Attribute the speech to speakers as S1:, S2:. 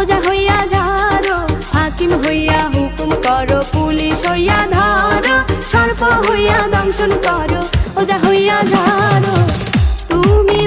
S1: ওজা হইয়া ঝাড়ো, হাকিম হইয়া হুকুম করো, পুলিশ হইয়া ধরো, সর্প হইয়া দংশন করো, ওজা হইয়া ঝাড়ো। তুমি